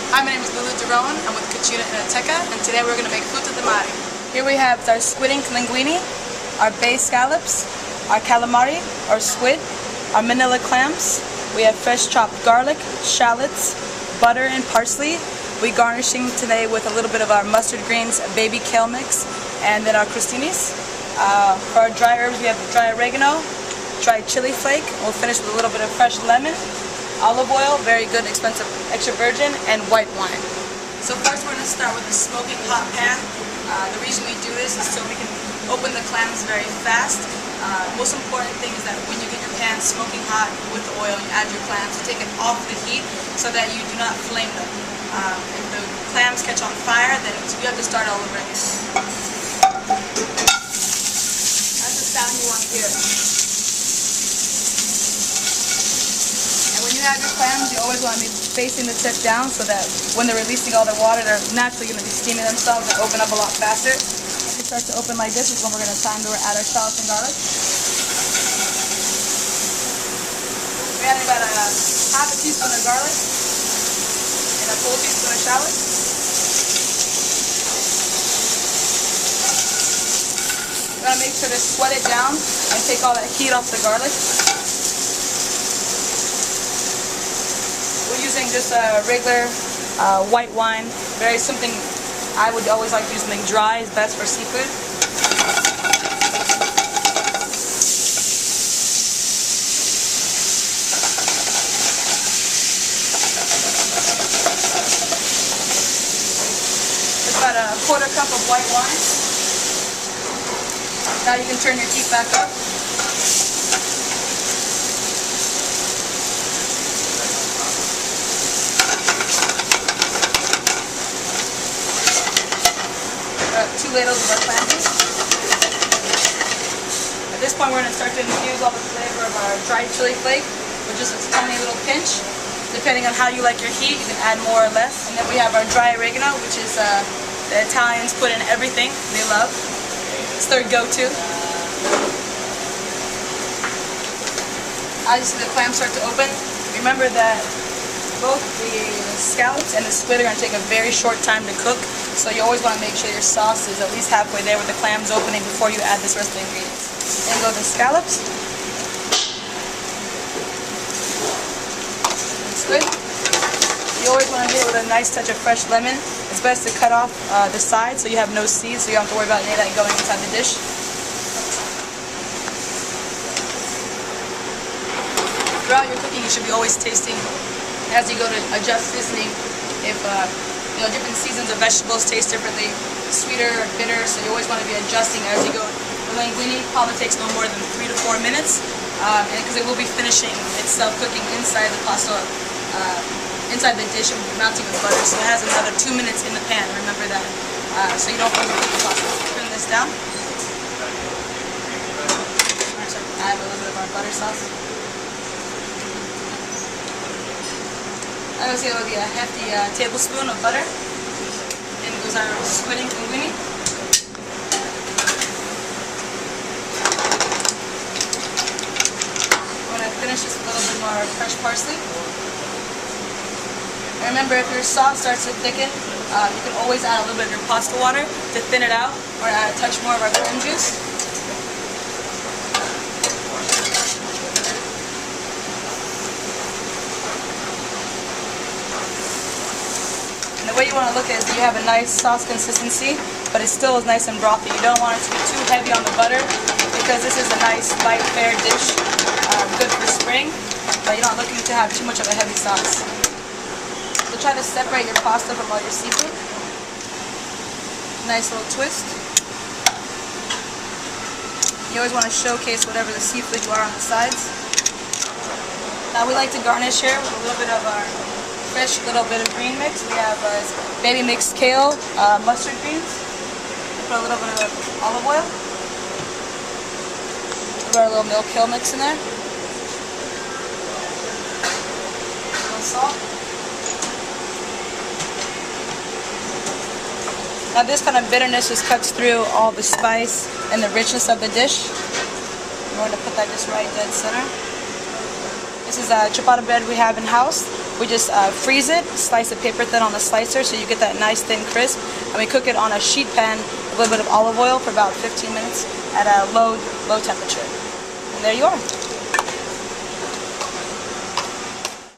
Hi, my name is I'm with Cucina Enoteca, and today we're going to make Frutti di Mare. Here we have our squid ink linguine, our bay scallops, our calamari, our squid, our manila clams. We have fresh chopped garlic, shallots, butter, and parsley. We're garnishing today with a little bit of our mustard greens, baby kale mix, and then our crostinis. For our dry herbs, we have dry oregano, dry chili flake. We'll finish with a little bit of fresh lemon, olive oil, very good, expensive, extra virgin, and white wine. So first we're going to start with a smoking hot pan. The reason we do this is so we can open the clams very fast. Most important thing is that when you get your pan smoking hot with the oil, you add your clams, you take it off the heat so that you do not flame them. If the clams catch on fire, then you have to start all over again. That's the sound you want to hear. When you have your clams, you always want to be facing the tip down so that when they're releasing all their water, they're naturally going to be steaming themselves and open up a lot faster. When they start to open like this is when we're going to time to add our shallots and garlic. We're adding about a half a teaspoon of garlic and a full teaspoon of shallots. You want to make sure to sweat it down and take all that heat off the garlic. We're using just a regular white wine, very something I would always like to use something dry, is best for seafood. It's about a quarter cup of white wine. Now you can turn your heat back up. Two ladles of our clam paste. At this point we're going to start to infuse all the flavor of our dried chili flake with just a tiny little pinch. Depending on how you like your heat, you can add more or less. And then we have our dry oregano, which is the Italians put in everything they love. It's their go-to. As you see the clams start to open, remember that both the scallops and the squid are going to take a very short time to cook, so you always want to make sure your sauce is at least halfway there with the clams opening before you add this rest of the ingredients. Then go the scallops and squid. You always want to do it with a nice touch of fresh lemon. It's best to cut off the sides so you have no seeds, so you don't have to worry about any of that going inside the dish. Throughout your cooking, you should be always tasting as you go to adjust seasoning. If different seasons of vegetables taste differently, sweeter or bitter, so you always want to be adjusting as you go. The linguine probably takes no more than 3 to 4 minutes, because it will be finishing itself cooking inside the pasta, inside the dish and melting with butter. So it has another 2 minutes in the pan. Remember that, so you don't overcook the pasta. Turn this down. Add a little bit of our butter sauce. I would say it would be a hefty tablespoon of butter. And goes our squid ink linguine. I'm going to finish this with a little bit more fresh parsley. And remember, if your sauce starts to thicken, you can always add a little bit of your pasta water to thin it out, or add a touch more of our clam juice. The way you want to look at it is that you have a nice sauce consistency, but it still is nice and brothy. You don't want it to be too heavy on the butter, because this is a nice, light, fair dish, good for spring, but you're not looking to have too much of a heavy sauce. So try to separate your pasta from all your seafood. Nice little twist. You always want to showcase whatever the seafood you are on the sides. Now we like to garnish here with a little bit of our fresh little bit of green mix. We have baby mixed kale, mustard greens. Put a little bit of olive oil. Put our little milk kale mix in there. A little salt. Now this kind of bitterness just cuts through all the spice and the richness of the dish. I'm going to put that just right dead center. This is ciabatta bread we have in house. We just freeze it, slice it paper thin on the slicer so you get that nice thin crisp, and we cook it on a sheet pan with a little bit of olive oil for about 15 minutes at a low temperature. And there you are.